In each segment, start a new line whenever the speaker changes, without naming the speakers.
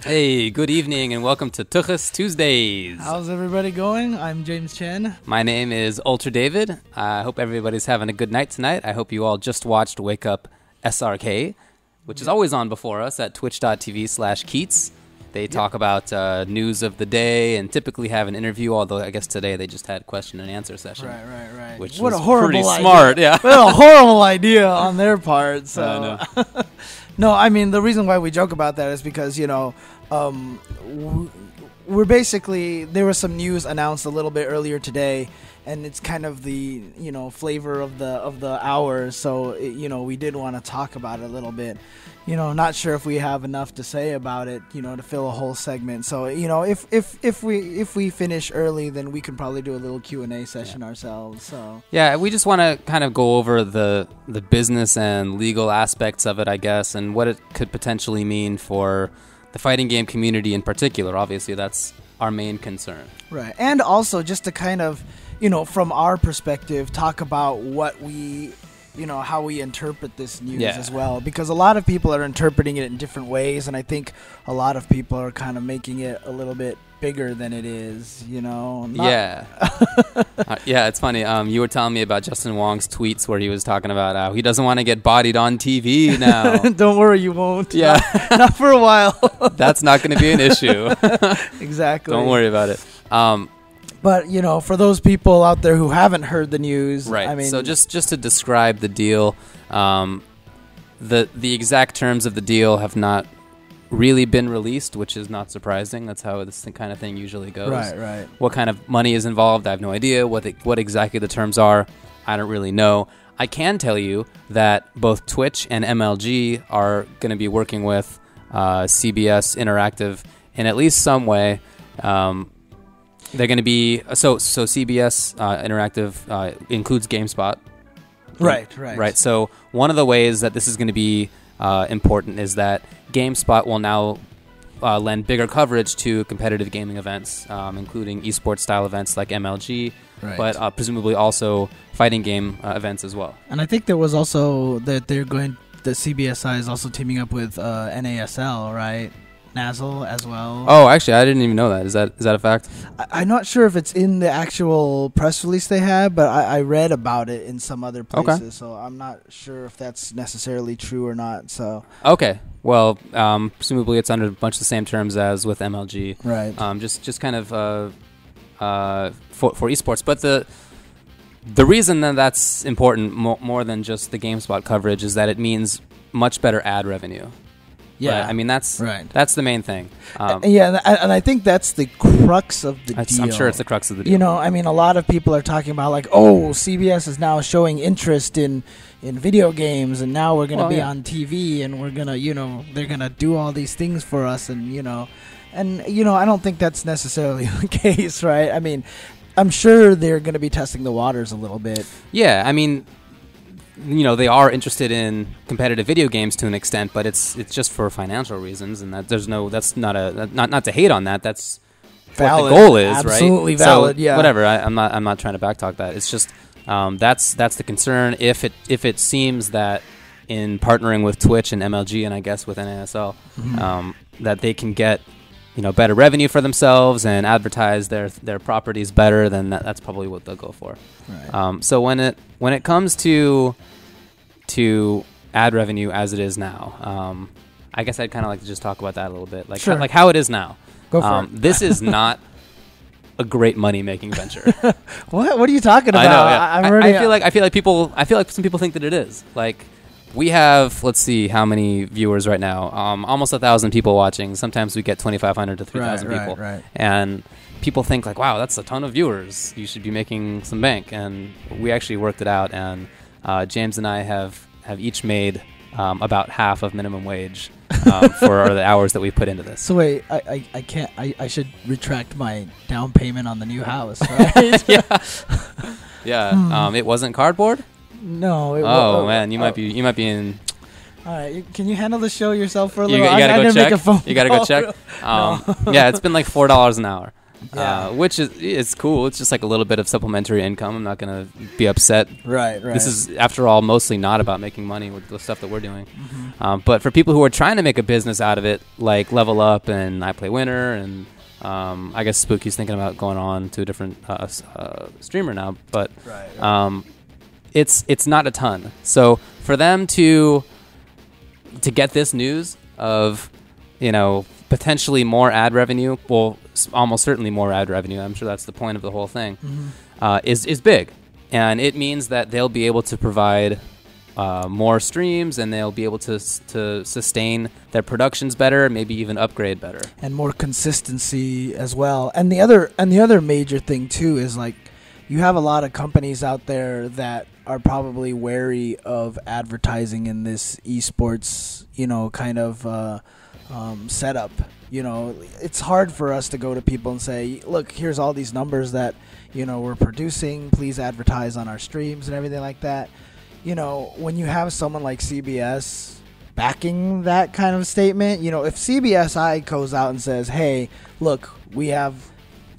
Hey, good evening and welcome to Tuchus Tuesdays.
How's everybody going? I'm James Chen.
My name is Ultra David. I hope everybody's having a good night tonight. I hope you all just watched Wake Up SRK, which is always on before us at twitch.tv/Keats. They talk about news of the day and typically have an interview, although I guess today they just had question and answer session.
Right.
Which
what
was
a horrible
pretty
idea.
smart, yeah.
What a horrible idea on their part. So,
no.
No, I mean, the reason why we joke about that is because, you know, we're basically, there was some news announced a little bit earlier today, and it's kind of the, you know, flavor of the hour. So, you know, we did want to talk about it a little bit. You know, not sure if we have enough to say about it, you know, to fill a whole segment. So, you know, if we finish early, then we can probably do a little Q&A session ourselves. So
yeah, we just want to kind of go over the business and legal aspects of it, I guess, and what it could potentially mean for the fighting game community in particular. Obviously, that's our main concern.
Right, and also just to kind of, you know, from our perspective, talk about what we, you know, how we interpret this news as well, because a lot of people are interpreting it in different ways, and I think a lot of people are kind of making it a little bit bigger than it is, you know.
Yeah, it's funny. You were telling me about Justin Wong's tweets where he was talking about how he doesn't want to get bodied on TV now.
Don't worry, you won't.
Yeah,
not for a while.
That's not going to be an issue.
Exactly.
Don't worry about it.
But, you know, for those people out there who haven't heard the news,
right.
I mean,
so just to describe the deal, the exact terms of the deal have not really been released, which is not surprising. That's how this kind of thing usually goes.
Right.
What kind of money is involved? I have no idea. What exactly the terms are, I don't really know. I can tell you that both Twitch and MLG are going to be working with CBS Interactive in at least some way. They're going to be so CBS Interactive includes GameSpot. Right. So one of the ways that this is going to be important is that GameSpot will now lend bigger coverage to competitive gaming events, including esports style events like MLG, but presumably also fighting game events as well.
And I think there was also that the CBSi is also teaming up with NASL, right? Nazzle as well.
Oh, actually, I didn't even know that. Is that a fact?
I'm not sure if it's in the actual press release they have, but I read about it in some other places, okay. So I'm not sure if that's necessarily true or not. So
okay, well, presumably it's under a bunch of the same terms as with MLG,
right?
Just kind of for esports, but the reason that that's important more than just the GameSpot coverage is that it means much better ad revenue.
Yeah,
right? I mean that's the main thing.
And I think that's the crux of the deal.
I'm sure it's the crux of the deal.
You know, I mean, a lot of people are talking about like, oh, CBS is now showing interest in video games, and now we're gonna be on TV, and we're gonna, you know, they're gonna do all these things for us, and you know, I don't think that's necessarily the case, right? I mean, I'm sure they're gonna be testing the waters a little bit.
Yeah, I mean, you know, they are interested in competitive video games to an extent, but it's just for financial reasons, and that that's not to hate on that. That's valid. What the goal is,
absolutely
right?
Absolutely valid.
So,
yeah.
Whatever. I'm not trying to backtalk that. It's just that's the concern. If it seems that in partnering with Twitch and MLG and I guess with NASL, that they can get, you know, better revenue for themselves and advertise their properties better, then that's probably what they'll go for.
Right.
So when it comes to ad revenue as it is now, I guess I'd kind of like to just talk about that a little bit, like
sure.
like how it is now.
Go for it.
This is not a great money making venture.
What are you talking about?
I know. Yeah. I feel like some people think that it is. Like, we have, let's see how many viewers right now. Almost 1,000 people watching. Sometimes we get 2,500 to 3,000 people.
Right.
And people think like, wow, that's a ton of viewers. You should be making some bank. And we actually worked it out. And James and I have each made about half of minimum wage for the hours that we put into this.
So wait, I can't. I should retract my down payment on the new house, right?
Yeah. It wasn't cardboard.
No.
Man, you might be in.
All right, can you handle the show yourself for a little?
You gotta go check.
Make a phone
you gotta go check.
No.
Yeah, it's been like $4 an hour. which is cool. It's just like a little bit of supplementary income. I'm not going to be upset.
Right.
This is, after all, mostly not about making money with the stuff that we're doing. But for people who are trying to make a business out of it, like Level Up and I Play Winner, and I guess Spooky's thinking about going on to a different streamer now, but it's not a ton. So for them to get this news of, potentially more ad revenue, well, almost certainly more ad revenue, I'm sure that's the point of the whole thing, is big. And it means that they'll be able to provide more streams, and they'll be able to sustain their productions better, maybe even upgrade better,
and more consistency as well. And the other major thing too is, like, you have a lot of companies out there that are probably wary of advertising in this esports, kind of setup. It's hard for us to go to people and say, look, here's all these numbers that we're producing, please advertise on our streams and everything like that. When you have someone like CBS backing that kind of statement, if CBSi goes out and says, hey, look, we have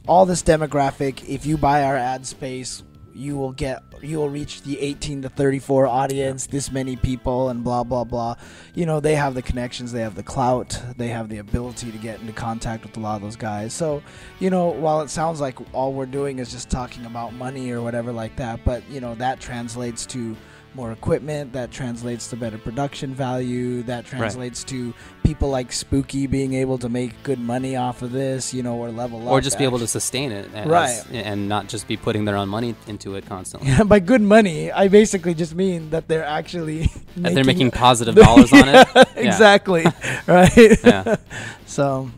all this demographic, if you buy our ad space, you will reach the 18 to 34 audience, this many people, and blah blah blah. They have the connections, they have the clout, they have the ability to get into contact with a lot of those guys. So while it sounds like all we're doing is just talking about money or whatever like that, but that translates to more equipment, that translates to better production value, that translates to people like Spooky being able to make good money off of this, or Level Up,
or just be able to sustain it, and not just be putting their own money into it constantly.
Yeah, by good money, I basically just mean that they're actually
making positive dollars on it.
Yeah. Exactly. Right.
Yeah.
So.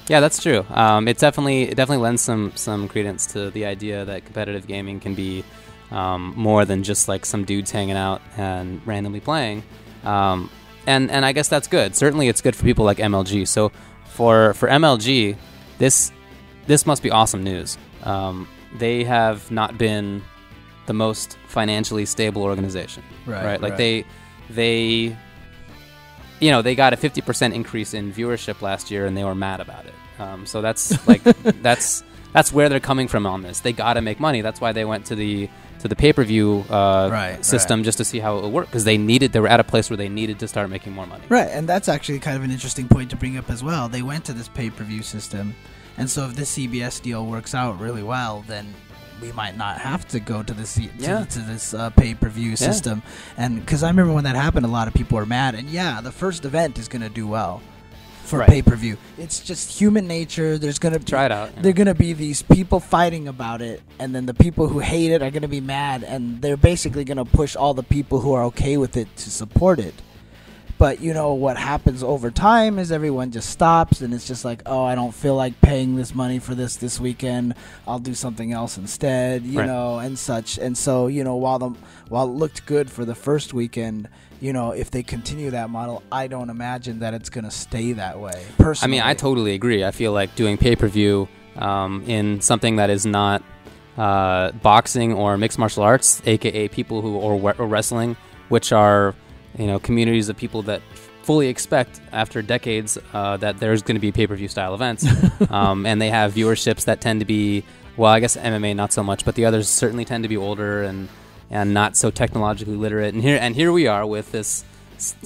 Yeah, that's true. It definitely lends some credence to the idea that competitive gaming can be more than just like some dudes hanging out and randomly playing, and I guess that's good. Certainly, it's good for people like MLG. So for MLG, this must be awesome news. They have not been the most financially stable organization, right? Like they got a 50% increase in viewership last year, and they were mad about it. So that's like that's where they're coming from on this. They got to make money. That's why they went to the pay-per-view system, just to see how it would work, because they were at a place where they needed to start making more money.
Right, and that's actually kind of an interesting point to bring up as well. They went to this pay-per-view system, and so if this CBS deal works out really well, then we might not have to go to this pay-per-view system. And because I remember when that happened, a lot of people were mad, and the first event is going to do well for pay-per-view. It's just human nature. There's gonna
try it out.
They're gonna be these people fighting about it, and then the people who hate it are gonna be mad, and they're basically gonna push all the people who are okay with it to support it. But what happens over time is everyone just stops, and it's just like, oh, I don't feel like paying this money for this weekend. I'll do something else instead, and such. And so while it looked good for the first weekend, if they continue that model, I don't imagine that it's going to stay that way, personally.
I mean, I totally agree. I feel like doing pay-per-view in something that is not boxing or mixed martial arts, a.k.a. people who or wrestling, which are, communities of people that fully expect after decades that there's going to be pay-per-view style events. And they have viewerships that tend to be, well, I guess MMA not so much, but the others certainly tend to be older and not so technologically literate. And here we are with this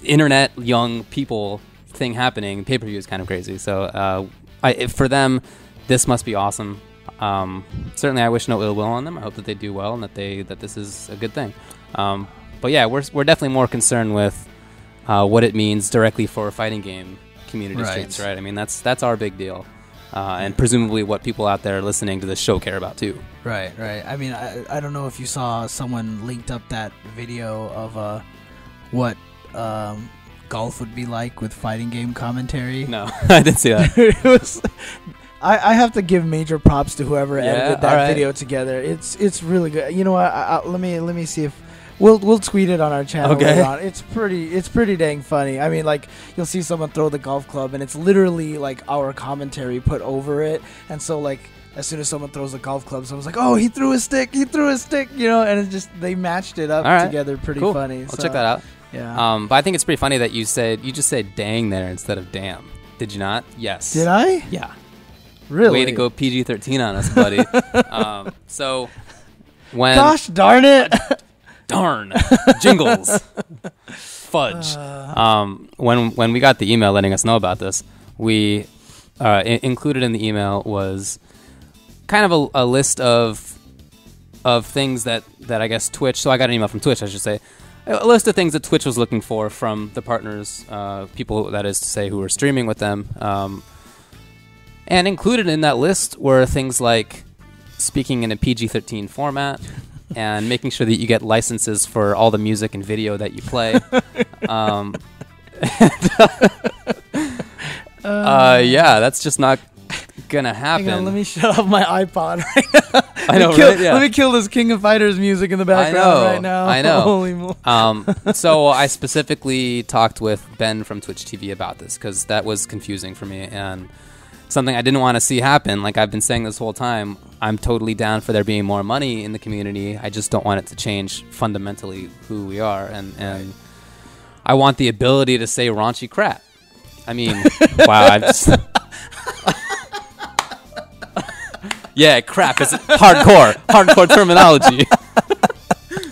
internet young people thing happening. Pay-per-view is kind of crazy. So for them, this must be awesome. Certainly, I wish no ill will on them. I hope that they do well and that this is a good thing. But yeah, we're definitely more concerned with what it means directly for fighting game community streams, right? I mean, that's our big deal. And presumably what people out there listening to this show care about too.
Right. I mean, I don't know if you saw someone linked up that video of what golf would be like with fighting game commentary.
No, I didn't see that.
It was. I have to give major props to whoever edited that video together. It's really good. You know what? Let me see if. We'll tweet it on our channel later on. It's pretty dang funny. I mean, like, you'll see someone throw the golf club, and it's literally like our commentary put over it. And so, like, as soon as someone throws a golf club, someone's like, "Oh, he threw a stick!" And it's just they matched it up together. Pretty funny.
I'll check that out.
Yeah.
But I think it's pretty funny that you just said "dang" there instead of "damn." Did you not? Yes.
Did I?
Yeah.
Really?
Way to go PG-13 on us, buddy. So when
Gosh darn it.
darn jingles fudge. When we got the email letting us know about this, we included in the email was kind of a list of things that I guess Twitch. So I got an email from Twitch, I should say. A list of things that Twitch was looking for from the partners, people, that is to say, who were streaming with them. And included in that list were things like speaking in a PG-13 format and making sure that you get licenses for all the music and video that you play. Yeah, that's just not gonna happen.
Hang on, let me shut off my iPod right now.
I know, right? Yeah.
Let me kill this King of Fighters music in the background right now.
I know.
Holy moly.
So I specifically talked with Ben from TwitchTV about this because that was confusing for me and something I didn't want to see happen. Like I've been saying this whole time, I'm totally down for there being more money in the community. I just don't want it to change fundamentally who we are. And I want the ability to say raunchy crap. I mean, wow, I've just... Yeah, crap is hardcore terminology.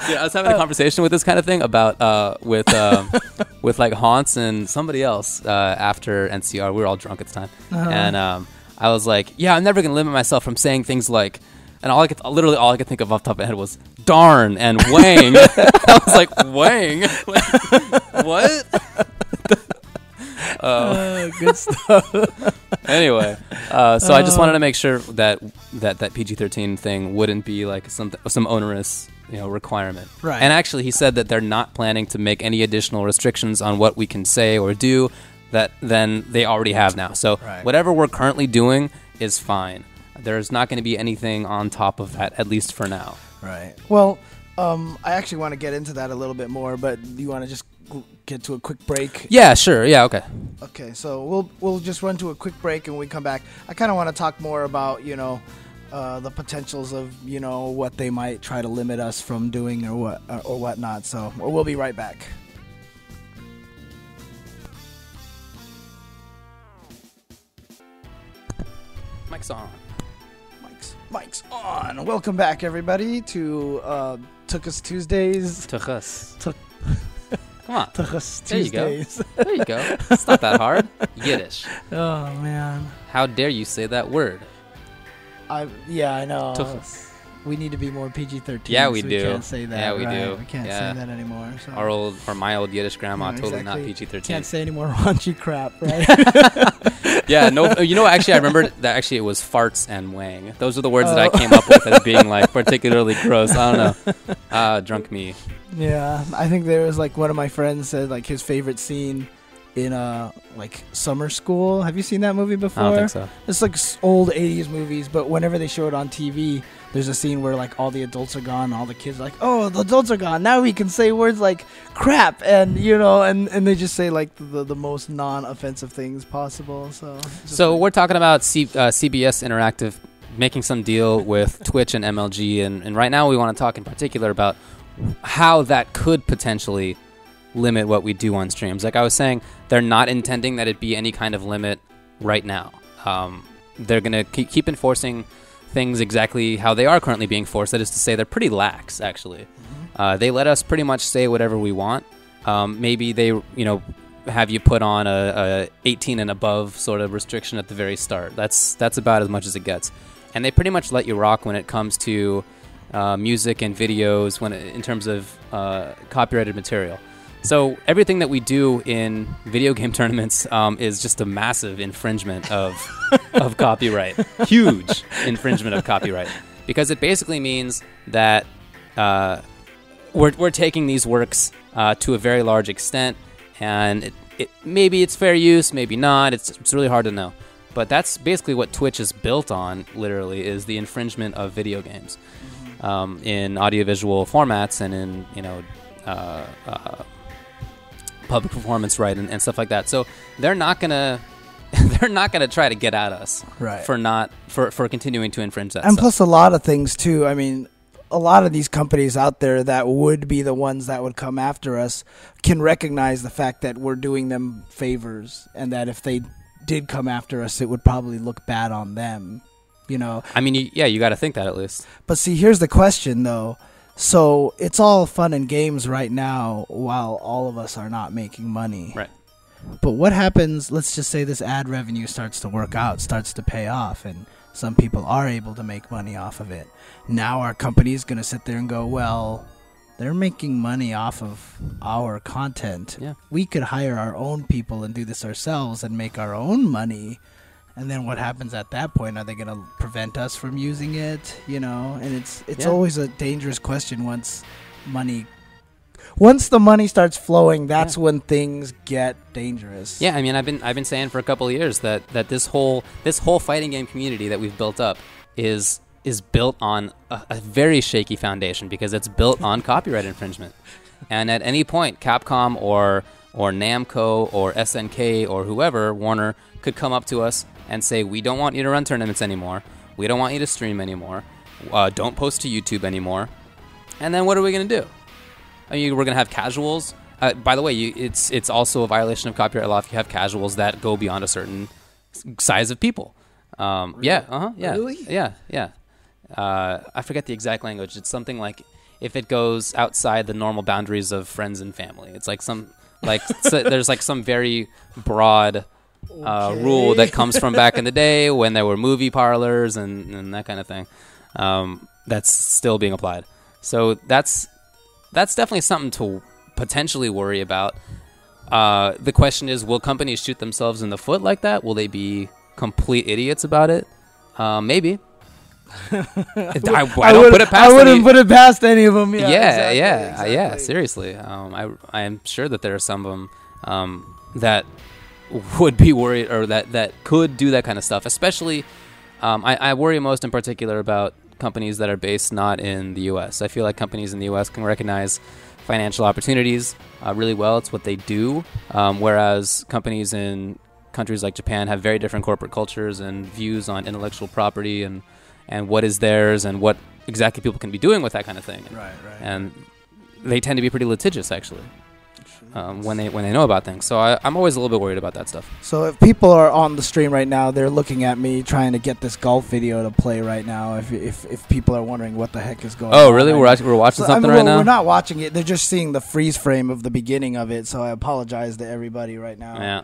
Yeah, I was having a conversation with this kind of thing about with like Haunts and somebody else after NCR. We were all drunk at the time, and I was like, "Yeah, I'm never gonna limit myself from saying things like," and all I could think of off the top of my head was "darn" and "wang." I was like, "Wang, like, what?"
Good stuff.
Anyway, so I just wanted to make sure that PG-13 thing wouldn't be like some onerous, requirement.
Right.
And actually, he said that they're not planning to make any additional restrictions on what we can say or do than they already have now. So whatever we're currently doing is fine. There's not going to be anything on top of that, at least for now.
Right. Well, I actually want to get into that a little bit more, but do you want to just get to a quick break?
Yeah, sure. Yeah, okay.
Okay, so we'll just run to a quick break, and when we come back, I kind of want to talk more about the potentials of what they might try to limit us from doing or whatnot. So we'll be right back.
Mic's on.
Mic's on. Welcome back, everybody, to Took Us Tuesdays.
Come on.
Took Us
There
Tuesdays.
There you go. It's not that hard. Yiddish.
Oh man.
How dare you say that word?
I know. We need to be more PG-13.
Yeah, we
so
do.
We can't say that.
Yeah, we do.
We can't say that anymore. So.
My old Yiddish grandma, totally
exactly.
not PG-13.
Can't say any more raunchy crap, right?
Yeah, no. Actually, I remember that. Actually, it was farts and wang. Those are the words that I came up with as being like particularly gross. I don't know. Drunk me.
Yeah, I think there was like one of my friends said like his favorite scene in like Summer School. Have you seen that movie before?
I don't think so.
It's like old 80s movies, but whenever they show it on TV, there's a scene where like all the adults are gone, all the kids are like, "Oh, the adults are gone. Now we can say words like crap," and and they just say like the most non-offensive things possible. So
we're talking about CBS Interactive making some deal with Twitch and MLG, and right now we want to talk in particular about how that could potentially limit what we do on streams. Like I was saying, they're not intending that it be any kind of limit right now. They're going to keep enforcing things exactly how they are currently being forced. That is to say, they're pretty lax, actually. Mm-hmm. They let us pretty much say whatever we want. Maybe they, have you put on a 18 and above sort of restriction at the very start. That's about as much as it gets. And they pretty much let you rock when it comes to music and videos in terms of copyrighted material. So everything that we do in video game tournaments is just a massive infringement of copyright. Huge infringement of copyright. Because it basically means that we're taking these works to a very large extent, and maybe it's fair use, maybe not. It's really hard to know. But that's basically what Twitch is built on, literally, is the infringement of video games in audiovisual formats and in, public performance right and stuff like that. So they're not gonna try to get at us for continuing to infringe that
and
stuff.
Plus a lot of things too. I mean, a lot of these companies out there that would be the ones that would come after us can recognize the fact that we're doing them favors, and that if they did come after us, it would probably look bad on them, you know.
I mean, you got to think that at least.
But see, here's the question, though. So it's all fun and games right now while all of us are not making money.
Right.
But what happens, let's just say this ad revenue starts to work out, starts to pay off, and some people are able to make money off of it. Now our company is going to sit there and go, well, they're making money off of our content.
Yeah.
We could hire our own people and do this ourselves and make our own money. And then what happens at that point? Are they going to prevent us from using it? You know, and it's always a dangerous question once the money starts flowing, that's when things get dangerous.
Yeah, I mean, I've been saying for a couple of years that this whole fighting game community that we've built up is built on a very shaky foundation because it's built on copyright infringement. And at any point, Capcom or Namco or SNK or whoever, Warner, could come up to us and say, we don't want you to run tournaments anymore. We don't want you to stream anymore. Don't post to YouTube anymore. And then what are we going to do? I mean, we're going to have casuals. By the way, it's also a violation of copyright law if you have casuals that go beyond a certain size of people.
Really?
Yeah.
Really?
Yeah. I forget the exact language. It's something like if it goes outside the normal boundaries of friends and family. It's like there's like some very broad rule that comes from back in the day when there were movie parlors and that kind of thing. That's still being applied. So that's definitely something to potentially worry about. The question is, will companies shoot themselves in the foot like that? Will they be complete idiots about it? Maybe. I don't put it past. I wouldn't
put it past any of them.
Yeah. Seriously, I am sure that there are some of them that would be worried or that could do that kind of stuff. Especially, I worry most in particular about companies that are based not in the U.S. I feel like companies in the U.S. can recognize financial opportunities really well. It's what they do, whereas companies in countries like Japan have very different corporate cultures and views on intellectual property and what is theirs and what exactly people can be doing with that kind of thing.
Right.
And they tend to be pretty litigious, actually, when they know about things. So I'm always a little bit worried about that stuff.
So if people are on the stream right now, they're looking at me trying to get this golf video to play right now. If people are wondering what the heck is going on.
Oh, really? We're watching something right now?
We're not watching it. They're just seeing the freeze frame of the beginning of it. So I apologize to everybody right now.
Yeah.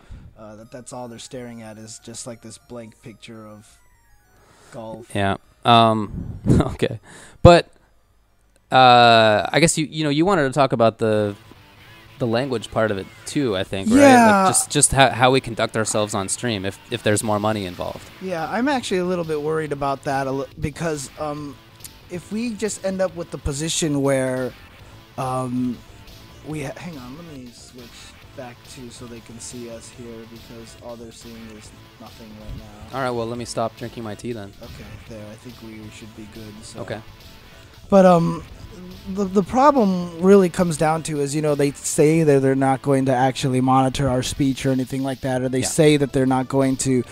That's all they're staring at is just like this blank picture of golf.
Yeah. Okay. But I guess you wanted to talk about the language part of it too, I think, right?
Yeah.
Like just how we conduct ourselves on stream if there's more money involved.
Yeah, I'm actually a little bit worried about that because if we just end up with the position where hang on, let me switch back to so they can see us here because all they're seeing is nothing right now.
All right, well, let me stop drinking my tea then.
Okay, there. I think we should be good. So.
Okay.
But the problem really comes down to is, they say that they're not going to actually monitor our speech or anything like that, or they say that they're not going to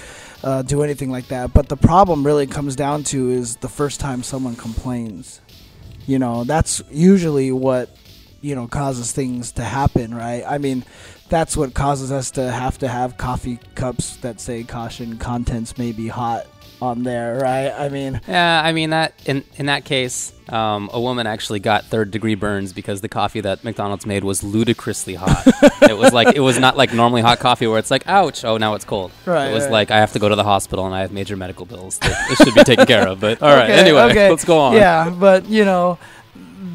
do anything like that. But the problem really comes down to is the first time someone complains. That's usually what, causes things to happen, right? I mean, that's what causes us to have coffee cups that say caution, contents may be hot on there, right? I mean...
Yeah, I mean, that in that case, a woman actually got third-degree burns because the coffee that McDonald's made was ludicrously hot. It was not like normally hot coffee where it's like, ouch, oh, now it's cold.
Right.
It was like, I have to go to the hospital and I have major medical bills that it should be taken care of. But all right, anyway, let's go on.
Yeah, but,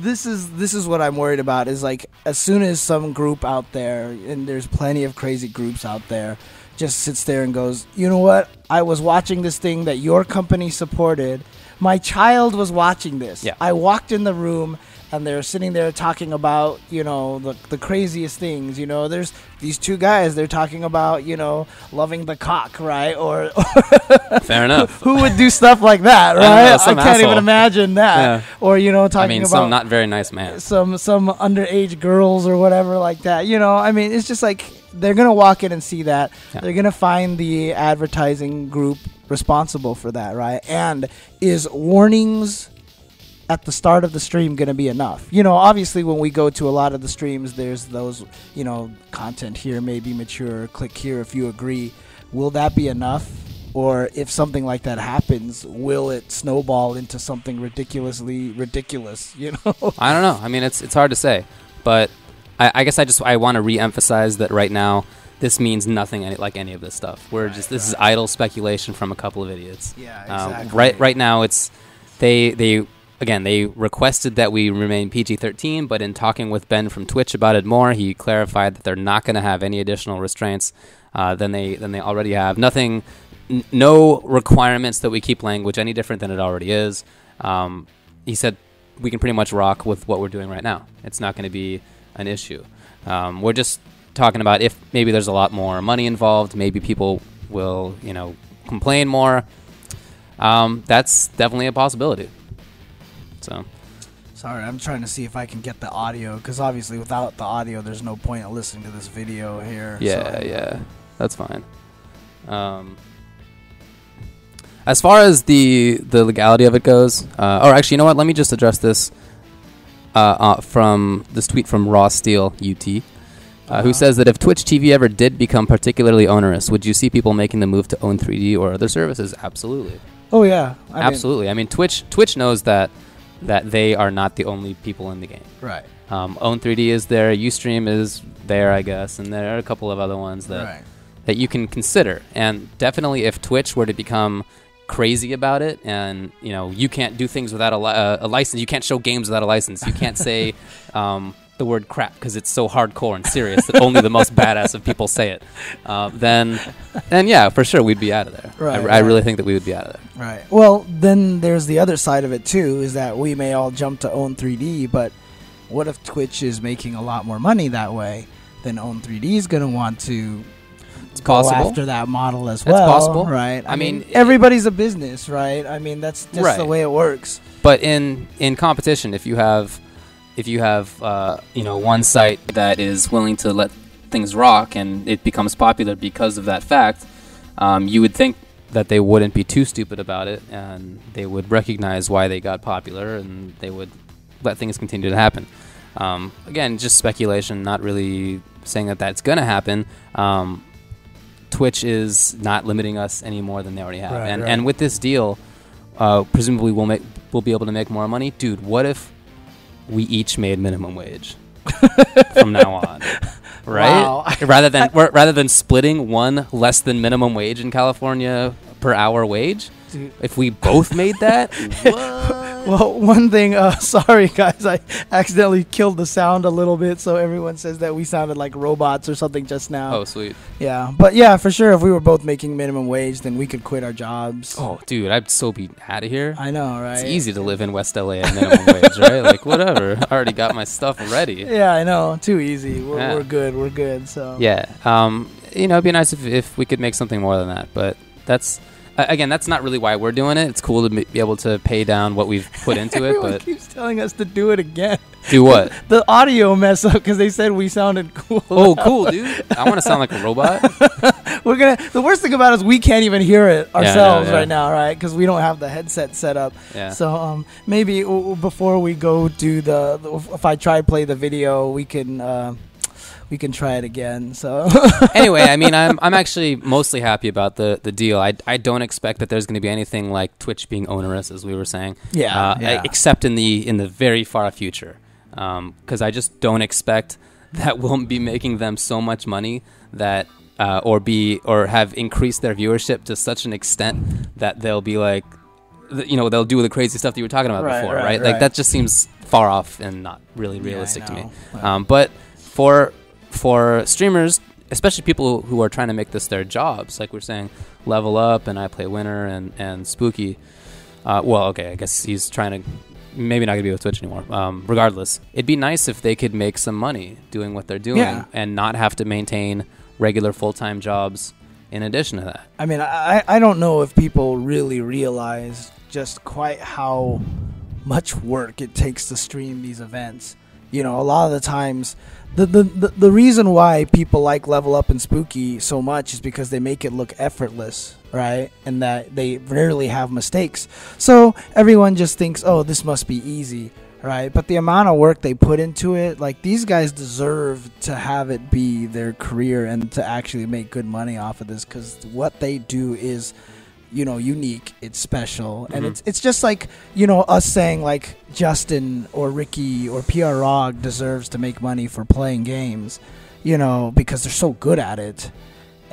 this is what I'm worried about is like as soon as some group out there, and there's plenty of crazy groups out there, just sits there and goes, you know what? I was watching this thing that your company supported. My child was watching this.
Yeah.
I walked in the room and they're sitting there talking about, the craziest things. There's these two guys, they're talking about, loving the cock, right? Or
fair enough.
Who would do stuff like that, right?
I
can't even imagine that.
Yeah.
Or, talking about
some not very nice man.
Some underage girls or whatever like that. It's just like they're going to walk in and see that. Yeah. They're going to find the advertising group responsible for that, right? And is warnings at the start of the stream going to be enough? Obviously when we go to a lot of the streams, there's those, content here may be mature, click here if you agree. will that be enough? Or if something like that happens, will it snowball into something ridiculously ridiculous? You know,
I don't know. I mean, it's hard to say, but I guess I want to reemphasize that right now this means nothing like any of this stuff. This is idle speculation from a couple of idiots.
Yeah, exactly.
Right now it's they requested that we remain PG-13, but in talking with Ben from Twitch about it more, he clarified that they're not going to have any additional restraints than they already have. Nothing. No requirements that we keep language any different than it already is. He said we can pretty much rock with what we're doing right now. It's not going to be an issue. We're just talking about if maybe there's a lot more money involved, maybe people will, complain more. That's definitely a possibility. So,
sorry, I'm trying to see if I can get the audio, because obviously without the audio, there's no point in listening to this video here.
Yeah, that's fine. As far as the legality of it goes, or actually, you know what? Let me just address this from this tweet from Raw Steel UT, who says that if Twitch TV ever did become particularly onerous, would you see people making the move to own 3D or other services? Absolutely.
Oh yeah,
absolutely. I mean, Twitch knows that they are not the only people in the game.
Right.
Own 3D is there. Ustream is there, I guess, and there are a couple of other ones that you can consider. And definitely, if Twitch were to become crazy about it, and you can't do things without a license, you can't show games without a license, you can't say the word crap because it's so hardcore and serious that only the most badass of people say it, then yeah, for sure we'd be out of there. I really think that we would be out of there.
Right. Well, then there's the other side of it too, is that we may all jump to own 3D, but what if Twitch is making a lot more money that way? Then own 3D is going to want to go after that model as well.
That's possible,
right? I mean, everybody's a business, right? I mean, that's just the way it works.
But in competition, if you have one site that is willing to let things rock and it becomes popular because of that fact, you would think that they wouldn't be too stupid about it, and they would recognize why they got popular, and they would let things continue to happen. Again, just speculation, not really saying that that's going to happen. Twitch is not limiting us any more than they already have. And with this deal, presumably we'll be able to make more money. Dude, what if we each made minimum wage from now on? Right?
Wow.
rather than splitting one less than minimum wage in California per hour wage, dude, if we both made that, what?
Well, one thing, sorry guys, I accidentally killed the sound a little bit, so everyone says that we sounded like robots or something just now.
Oh, sweet.
Yeah, but yeah, for sure, if we were both making minimum wage, then we could quit our jobs.
Oh, dude, I'd so be out of here.
I know, right?
It's easy to live in West LA at minimum wage, right? Like, whatever. I already got my stuff ready.
Yeah, I know. Too easy. We're good, so.
Yeah. It'd be nice if we could make something more than that, but that's... Again, that's not really why we're doing it. It's cool to be able to pay down what we've put into it. But
keeps telling us to do it again.
Do what?
The audio mess up because they said we sounded cool.
Oh, cool, dude! I want to sound like a robot.
The worst thing about it is we can't even hear it ourselves right now, right? Because we don't have the headset set up.
Yeah.
So maybe before we go do if I try to play the video, we can try it again. So
anyway, I mean, I'm actually mostly happy about the deal. I don't expect that there's going to be anything like Twitch being onerous, as we were saying. Except in the very far future, because I just don't expect that we'll be making them so much money that or have increased their viewership to such an extent that they'll be like, they'll do the crazy stuff that you were talking about before, right? Like that just seems far off and not really realistic to me. But for streamers, especially people who are trying to make this their jobs, like we're saying, Level Up and I Play Winner and Spooky. I guess he's trying to maybe not going to be with Twitch anymore. Regardless, it'd be nice if they could make some money doing what they're doing and not have to maintain regular full-time jobs in addition to that.
I mean, I don't know if people really realize just quite how much work it takes to stream these events. A lot of the times, the reason why people like Level Up and Spooky so much is because they make it look effortless, right? And that they rarely have mistakes. So everyone just thinks, oh, this must be easy, right? But the amount of work they put into it, like these guys deserve to have it be their career and to actually make good money off of this, because what they do is, you know, unique. It's special, and it's just like, you know, us saying like Justin or Ricky or PR Rog deserves to make money for playing games, you know, because they're so good at it.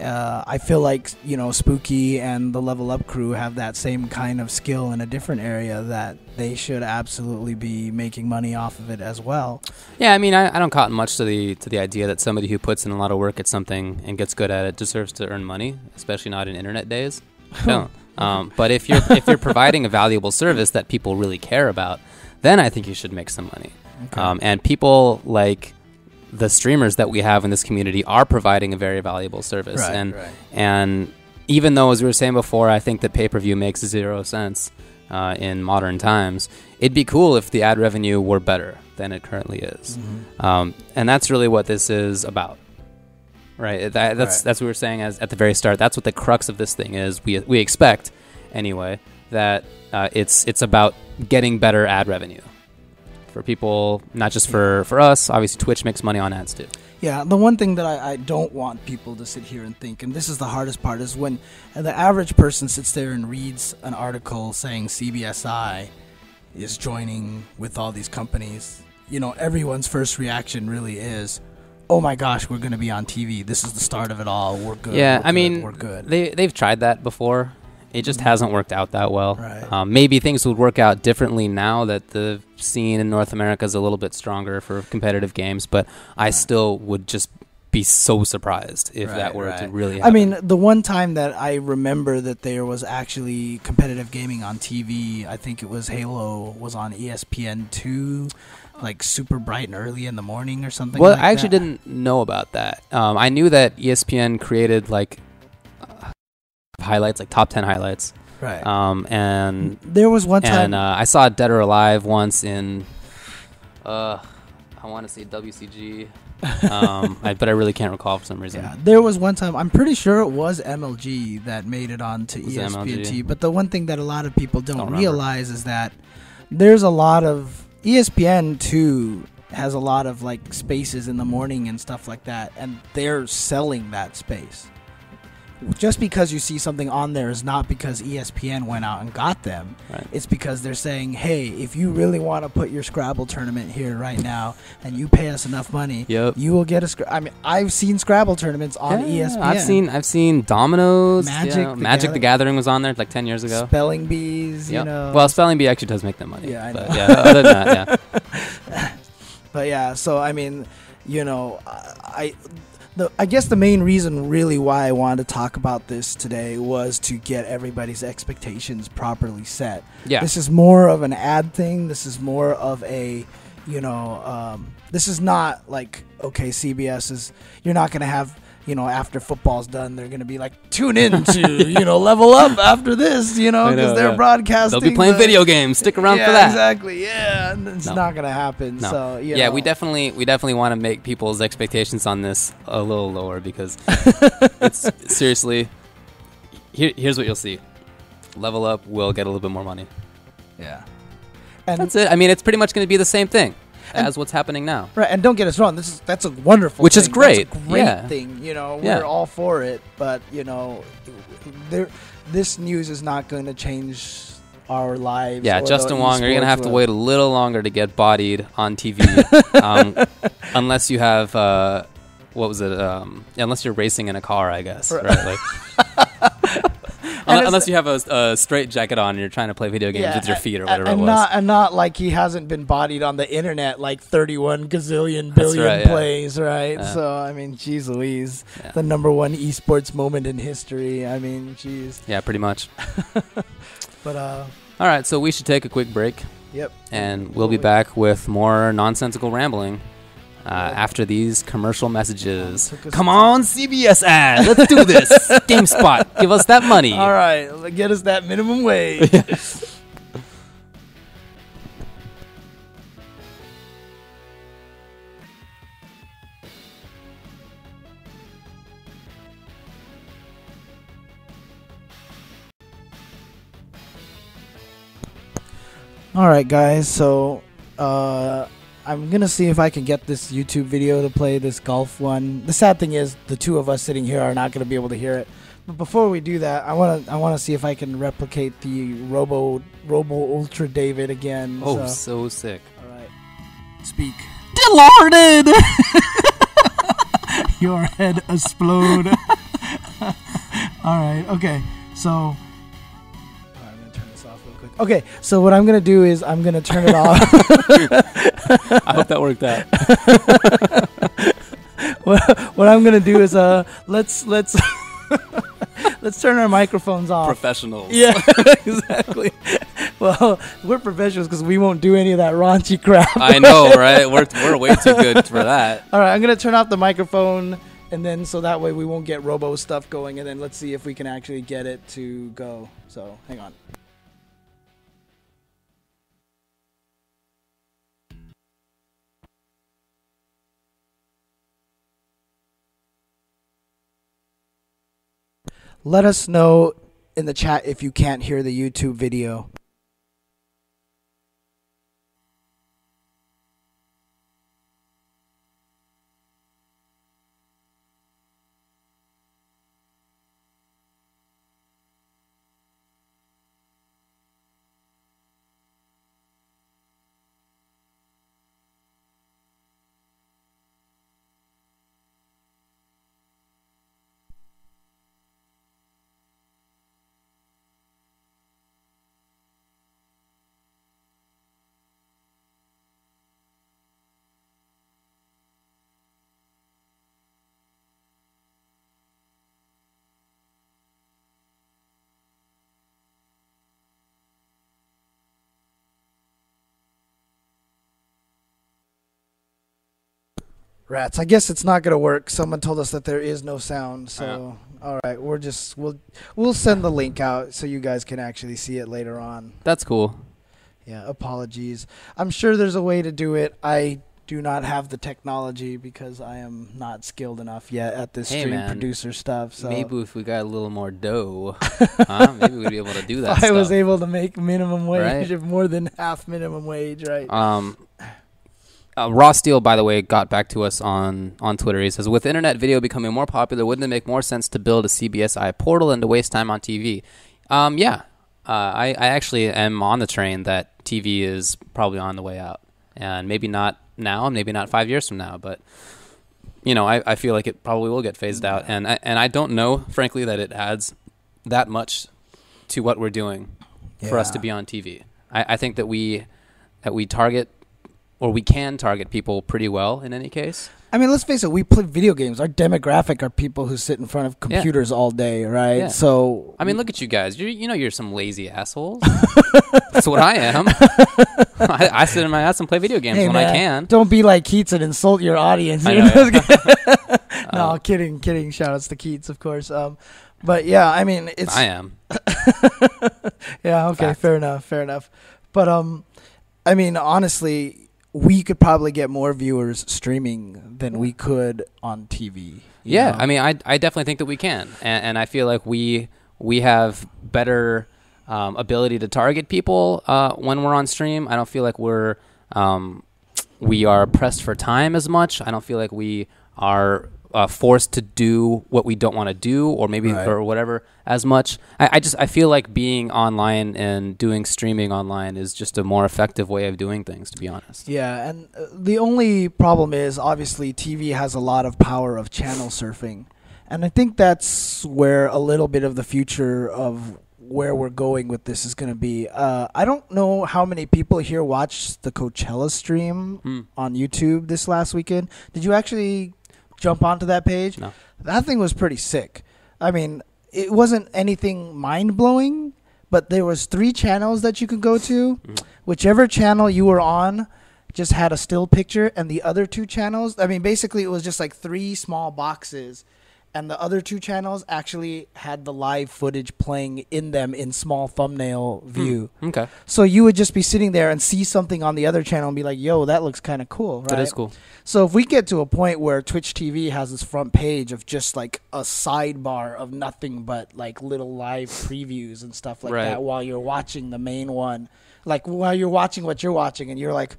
I feel like, you know, Spooky and the Level Up crew have that same kind of skill in a different area that they should absolutely be making money off of it as well.
Yeah, I mean, I don't cotton much to the idea that somebody who puts in a lot of work at something and gets good at it deserves to earn money, especially not in internet days. No. But if you're providing a valuable service that people really care about, then I think you should make some money. Okay. And people like the streamers that we have in this community are providing a very valuable service. And even though, as we were saying before, I think that pay-per-view makes 0 cents in modern times, it'd be cool if the ad revenue were better than it currently is. Mm-hmm. And that's really what this is about. Right, that's what we were saying at the very start. That's what the crux of this thing is. We expect, anyway, that it's about getting better ad revenue for people, not just for us. Obviously, Twitch makes money on ads too. Yeah,
the one thing that I don't want people to sit here and think, and this is the hardest part, is when the average person sits there and reads an article saying CBSi is joining with all these companies. You know, everyone's first reaction really is, oh my gosh, we're going to be on TV. This is the start of it all. We're good.
Yeah,
we're good.
They've tried that before. It just hasn't worked out that well.
Right.
Maybe things would work out differently now that the scene in North America is a little bit stronger for competitive games, but I still would just be so surprised if that were to really happen.
I mean, the one time that I remember that there was actually competitive gaming on TV, I think it was Halo was on ESPN2. Like super bright and early in the morning or something.
Well,
like
I actually didn't know about that. I knew that ESPN created like highlights, like top 10 highlights.
Right.
And
there was one time,
and I saw Dead or Alive once in, I want to say WCG, but I really can't recall for some reason.
Yeah, there was one time. I'm pretty sure it was MLG that made it onto ESPN. But the one thing that a lot of people don't realize is that there's a lot of ESPN2 has a lot of like spaces in the morning and stuff like that, and they're selling that space. Just because you see something on there is not because ESPN went out and got them.
Right.
It's because they're saying, hey, if you really want to put your Scrabble tournament here right now and you pay us enough money, you will get a I mean, I've seen Scrabble tournaments on ESPN.
I've seen Dominoes.
Magic
the Gathering was on there like 10 years ago.
Spelling Bees, you know.
Well, Spelling Bee actually does make them money.
Yeah, I know.
But yeah, other than that, yeah.
But yeah, so I mean, you know, I guess the main reason really why I wanted to talk about this today was to get everybody's expectations properly set.
Yeah.
This is more of an ad thing. This is more of a, you know, this is not like, okay, CBS is, you're not going to have, you know, after football's done, they're going to be like, tune in to, you know, Level Up after this, you know, because they're broadcasting.
They'll be playing video games. Stick around for that.
Exactly. Yeah. And it's not going to happen.
No.
So, you
know.
Yeah,
we definitely want to make people's expectations on this a little lower because it's seriously, here's what you'll see. Level Up will get a little bit more money.
Yeah.
And that's it. I mean, it's pretty much going to be the same thing as what's happening now.
Right, and don't get us wrong, that's a wonderful
Which
thing.
is great.
That's a great thing, you know. We're all for it, but, you know, this news is not going to change our lives.
Yeah, Justin Wong, you're going to have to wait a little longer to get bodied on TV unless you have, what was it, unless you're racing in a car, I guess. Right? Like, unless you have a straight jacket on and you're trying to play video games with your feet or whatever it was.
And not like he hasn't been bodied on the internet like 31 gazillion billion plays, right?
Yeah.
So, I mean, geez Louise. Yeah. The number one esports moment in history. I mean, geez.
Yeah, pretty much.
But,
all right, so we should take a quick break.
Yep.
And we'll be back with more nonsensical rambling. After these commercial messages. Come on, CBS ad. Let's do this. GameSpot, give us that money.
All right, get us that minimum wage. All right, guys, so I'm going to see if I can get this YouTube video to play this golf one. The sad thing is the two of us sitting here are not going to be able to hear it. But before we do that, I want to see if I can replicate the Robo Ultra David again.
Oh, so sick.
All right. Speak. Delarded! Your head explode. All right. Okay. So... Okay, so what I'm going to do is I'm going to turn it off.
I hope that worked out.
What I'm going to do is let's let's turn our microphones off.
Professionals.
Yeah, exactly. Well, we're professionals because we won't do any of that raunchy crap.
I know, right? We're way too good for that.
All right, I'm going to turn off the microphone, and then so that way we won't get robo stuff going, and then let's see if we can actually get it to go. So hang on. Let us know in the chat if you can't hear the YouTube video. Rats. I guess it's not gonna work. Someone told us that there is no sound. So all right, we'll send the link out so you guys can actually see it later on.
That's cool.
Yeah, apologies. I'm sure there's a way to do it. I do not have the technology because I am not skilled enough yet at this stream producer stuff. So
maybe if we got a little more dough, maybe we'd be able to do that.
If I was able to make minimum wage,
right?
Or more than half minimum wage, right?
Raw Steel, by the way, got back to us on Twitter. He says, with internet video becoming more popular, wouldn't it make more sense to build a CBSi portal and to waste time on TV? Yeah. I actually am on the train that TV is probably on the way out. And maybe not now, maybe not 5 years from now, but I feel like it probably will get phased out. And I don't know, frankly, that it adds that much to what we're doing for us to be on TV. I think that we target, or we can target people pretty well in any case.
I mean, let's face it, we play video games. Our demographic are people who sit in front of computers all day, right?
Yeah.
So
I mean, look at you guys. You're some lazy assholes. That's what I am. I sit in my ass and play video games when I can.
Don't be like Keats and insult your audience.
I know.
No, kidding. Shout outs to Keats, of course. But yeah, I mean, it's...
I am.
Yeah, okay,
Fact.
fair enough. But, I mean, honestly, we could probably get more viewers streaming than we could on TV.
Yeah, I mean, I definitely think that we can. And I feel like we have better ability to target people when we're on stream. I don't feel like we are pressed for time as much. I don't feel like we are forced to do what we don't want to do, or maybe or whatever as much. I feel like being online and doing streaming online is just a more effective way of doing things, to be honest.
Yeah, and the only problem is obviously TV has a lot of power of channel surfing, and I think that's where a little bit of the future of where we're going with this is going to be. I don't know how many people here watched the Coachella stream on YouTube this last weekend. Did you actually jump onto that page?
No.
That thing was pretty sick. I mean, it wasn't anything mind-blowing, but there was 3 channels that you could go to. Whichever channel you were on just had a still picture, and the other 2 channels, I mean, basically it was just like 3 small boxes, and the other 2 channels actually had the live footage playing in them in small thumbnail view.
Okay.
So you would just be sitting there and see something on the other channel and be like, yo, that looks kind of cool, right?
That is cool.
So if we get to a point where Twitch TV has this front page of just like a sidebar of nothing but like little live previews and stuff like that while you're watching the main one, like while you're watching what you're watching and you're like,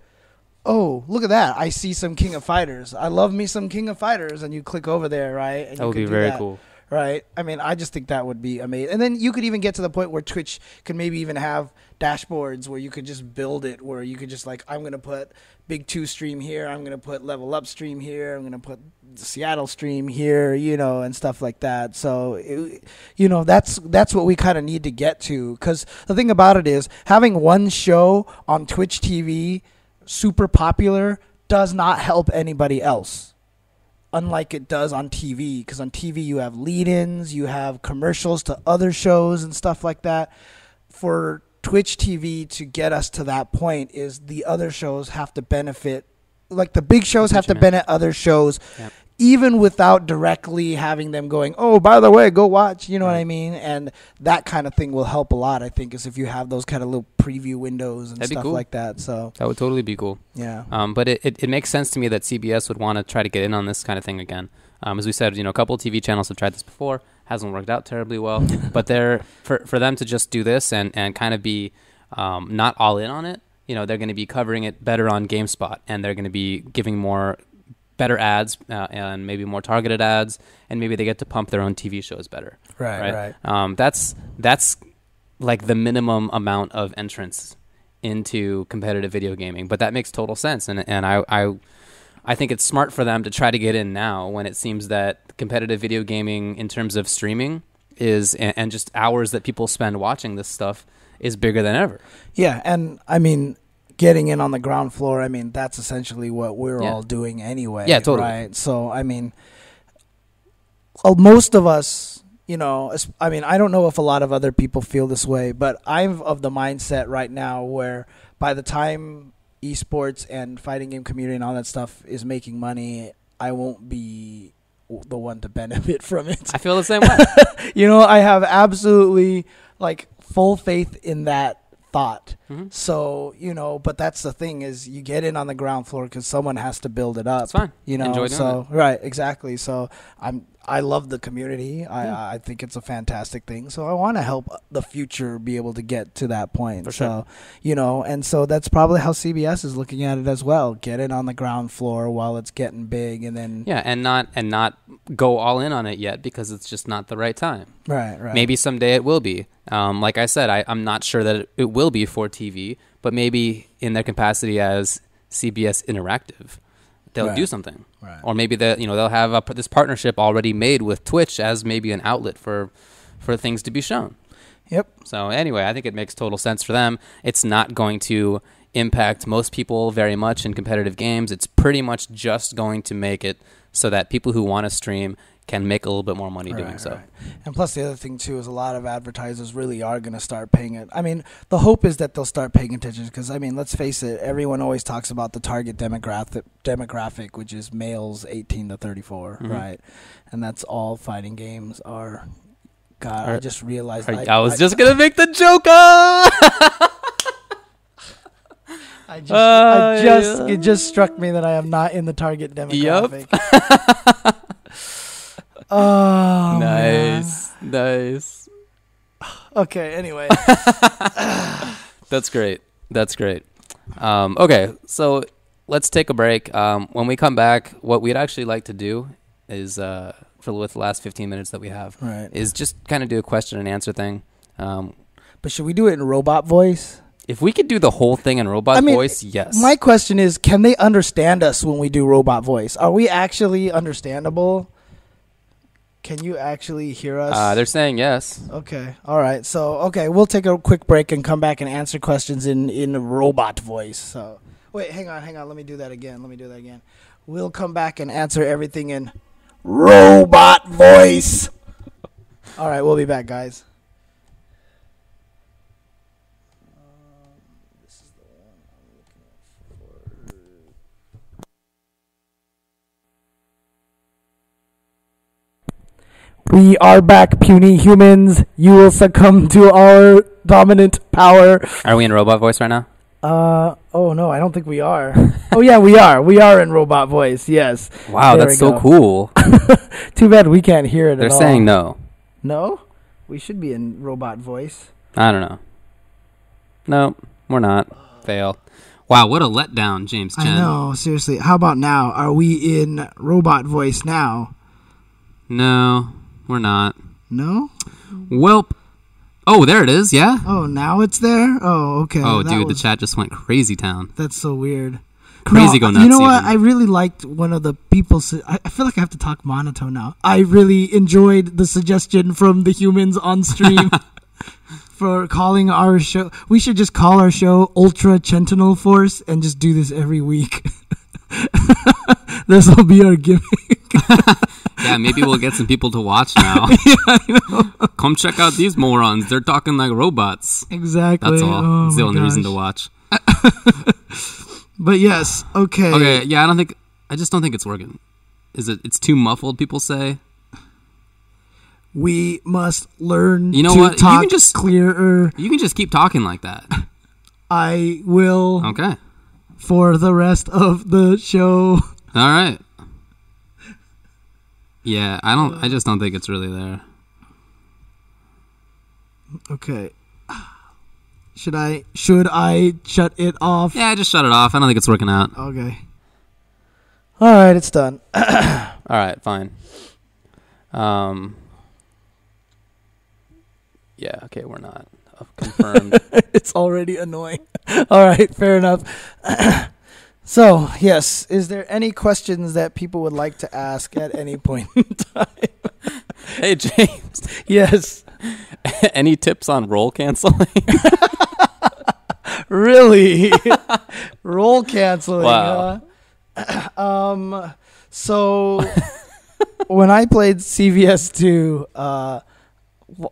oh, look at that. I see some King of Fighters. I love me some King of Fighters. And you click over there, right? And
That would be very cool.
Right. I mean, I just think that would be amazing. And then you could even get to the point where Twitch could maybe even have dashboards where you could just build it, where you could just like, I'm going to put Big 2 stream here. I'm going to put Level Up stream here. I'm going to put Seattle stream here, you know, and stuff like that. So, you know, that's what we kind of need to get to. Because the thing about it is having one show on Twitch TV super popular does not help anybody else. Unlike it does on TV, because on TV you have lead-ins, you have commercials to other shows and stuff like that. For Twitch TV to get us to that point is the other shows have to benefit, like the big shows have to benefit other shows, yep. Even without directly having them going, oh, by the way, go watch, you know what I mean? And that kind of thing will help a lot, I think, is if you have those kind of little preview windows and stuff like that. So
that would totally be cool.
Yeah.
But it makes sense to me that CBS would want to try to get in on this kind of thing again. As we said, you know, a couple of TV channels have tried this before. Hasn't worked out terribly well. But for them to just do this and kind of be not all in on it, you know, they're going to be covering it better on GameSpot, and they're going to be giving better ads and maybe more targeted ads, and maybe they get to pump their own TV shows better.
Right.
That's like the minimum amount of entrance into competitive video gaming, but that makes total sense, and I think it's smart for them to try to get in now when it seems that competitive video gaming in terms of streaming is and just hours that people spend watching this stuff is bigger than ever. Yeah,
and I mean, getting in on the ground floor, I mean, that's essentially what we're all doing anyway.
Yeah, totally.
Right? So, I mean, most of us, you know, I mean, I don't know if a lot of other people feel this way, but I'm of the mindset right now where by the time esports and fighting game community and all that stuff is making money, I won't be the one to benefit from it.
I feel the same way.
You know, I have absolutely, like, full faith in that thought. Mm-hmm. So, you know, but that's the thing is you get in on the ground floor because someone has to build it up.
It's fine.
You know,
enjoy doing it.
Right, exactly. So I love the community. I think it's a fantastic thing. So I want to help the future be able to get to that point.
For sure.
You know, and so that's probably how CBS is looking at it as well. Get it on the ground floor while it's getting big, and then
and not go all in on it yet because it's just not the right time.
Right.
Maybe someday it will be. Like I said, I'm not sure that it will be for TV, but maybe in their capacity as CBS Interactive, they'll do something.
Right.
Or maybe they'll have this partnership already made with Twitch as maybe an outlet for things to be shown.
Yep.
So anyway, I think it makes total sense for them. It's not going to impact most people very much in competitive games. It's pretty much just going to make it so that people who want to stream can make a little bit more money doing so.
Right. And plus the other thing too is a lot of advertisers really are going to start paying it. I mean, the hope is that they'll start paying attention because, I mean, let's face it, everyone always talks about the target demographic, which is males 18 to 34, right? And that's all fighting games are. God, I just realized.
I was just going to make the joke.
It just struck me that I am not in the target demographic.
Yep.
Oh,
nice.
Okay, anyway.
That's great. Okay, so let's take a break. When we come back, what we'd actually like to do is, with the last 15 minutes that we have, is just kind of do a question and answer thing.
But should we do it in robot voice?
If we could do the whole thing in robot voice, yes.
My question is, can they understand us when we do robot voice? Are we actually understandable? Can you actually hear us?
They're saying yes.
Okay. All right. So, we'll take a quick break and come back and answer questions in robot voice. So, wait, hang on. Let me do that again. We'll come back and answer everything in robot voice. All right. We'll be back, guys. We are back, puny humans. You will succumb to our dominant power.
Are we in robot voice right now?
Oh no, I don't think we are. Oh yeah, we are. We are in robot voice. Yes.
Wow, that's so cool.
Too bad we can't hear it.
They're saying no.
No? We should be in robot voice.
I don't know. No, we're not. Fail. Wow, what a letdown, James Chen.
I know, seriously. How about now? Are we in robot voice now?
No, we're not.
No?
Welp. Oh, there it is, yeah?
Oh, now it's there? Oh, okay.
Oh, dude, the chat just went crazy town.
That's so weird.
Crazy go nuts.
You know what? I really liked one of the people. I feel like I have to talk monotone now. I really enjoyed the suggestion from the humans on stream for calling our show. We should just call our show Ultra Sentinel Force and just do this every week. This will be our gimmick.
Yeah, maybe we'll get some people to watch now.
Yeah, I know.
Come check out these morons. They're talking like robots.
Exactly.
That's all.
Oh,
It's the only reason to watch.
But yes, okay.
Okay, yeah, I just don't think it's working. It's too muffled, people say.
We must learn
you know
to
what?
talk
you can just,
clearer.
You can just keep talking like that.
I will.
Okay.
For the rest of the show.
All right. Yeah, I just don't think it's really there.
Okay. Should I shut it off?
Yeah, just shut it off. I don't think it's working out.
Okay. All right, it's done.
All right, fine. Yeah, okay, we're not. Confirmed.
It's already annoying. All right, fair enough. So, yes, is there any questions that people would like to ask at any point in time?
Hey, James.
Yes.
Any tips on roll canceling?
Really? Roll canceling.
Wow.
So when I played CBS 2,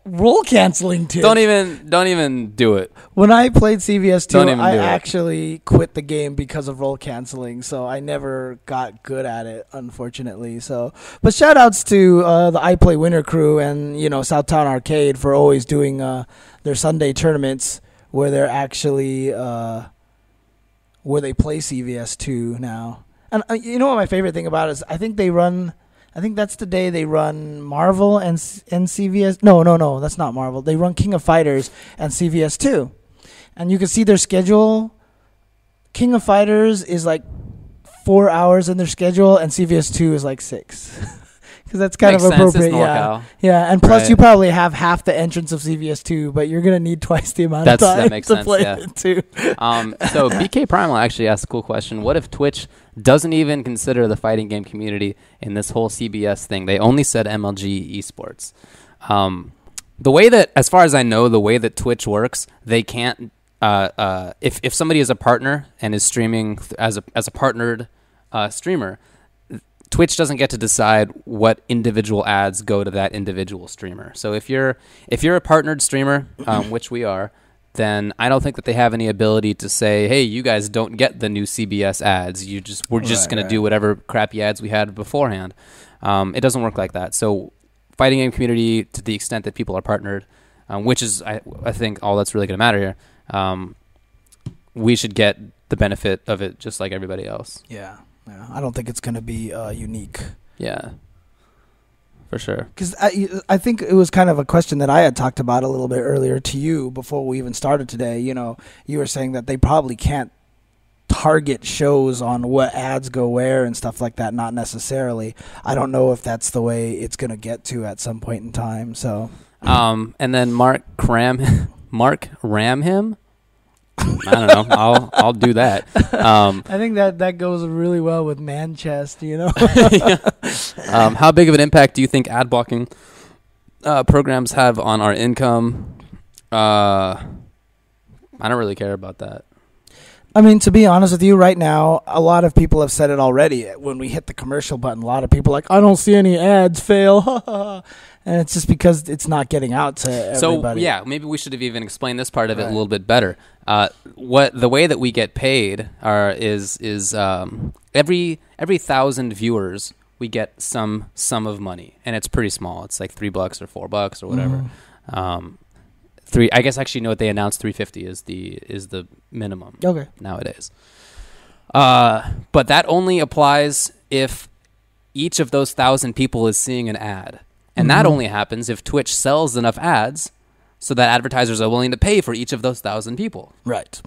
roll canceling too.
Don't even do it.
When I played CBS 2, I
do it.
actually quit the game because of roll canceling, so I never got good at it, unfortunately. So, but shout outs to the I Play Winter crew and Southtown Arcade for always doing their Sunday tournaments where they're actually where they play CBS 2 now. And you know what my favorite thing about it is I think that's the day they run Marvel and CVS. No, that's not Marvel. They run King of Fighters and CVS 2. And you can see their schedule. King of Fighters is like 4 hours in their schedule, and CVS 2 is like 6. Because that's kind
Makes
of
sense.
appropriate.
It's NorCal.
Yeah. And plus,
Right.
you probably have half the entrance of CVS 2, but you're going to need twice the amount of time
That makes
to
sense,
play
yeah.
it too.
So BK Primal actually asked a cool question. What if Twitch doesn't even consider the fighting game community in this whole CBS thing? They only said MLG esports. The way that, as far as I know, the way that Twitch works, they can't. If somebody is a partner and is streaming as a partnered streamer, Twitch doesn't get to decide what individual ads go to that individual streamer. So if you're a partnered streamer, which we are, then I don't think that they have any ability to say, hey, you guys don't get the new CBS ads. We're just going to do whatever crappy ads we had beforehand. It doesn't work like that. So fighting game community, to the extent that people are partnered, which is I think all that's really going to matter here, we should get the benefit of it just like everybody else.
Yeah. I don't think it's going to be unique.
Yeah, for sure.
Because I think it was kind of a question that I had talked about a little bit earlier to you before we even started today. You were saying that they probably can't target shows on what ads go where and stuff like that. Not necessarily. I don't know if that's the way it's going to get to at some point in time. So,
and then Mark Ramham. I don't know. I'll do that.
I think that goes really well with man chest,
Yeah. How big of an impact do you think ad blocking programs have on our income? I don't really care about that.
I mean, to be honest with you, right now, a lot of people have said it already. When we hit the commercial button, a lot of people are like, I don't see any ads fail. And it's just because it's not getting out to everybody. So,
yeah, maybe we should have even explained this part of it a little bit better. The way that we get paid is every 1,000 viewers, we get some sum of money. And it's pretty small. It's like $3 or $4 or whatever. I guess actually, what they announced, $3.50 is the minimum nowadays. But that only applies if each of those 1,000 people is seeing an ad. And that only happens if Twitch sells enough ads so that advertisers are willing to pay for each of those 1,000 people.
Right.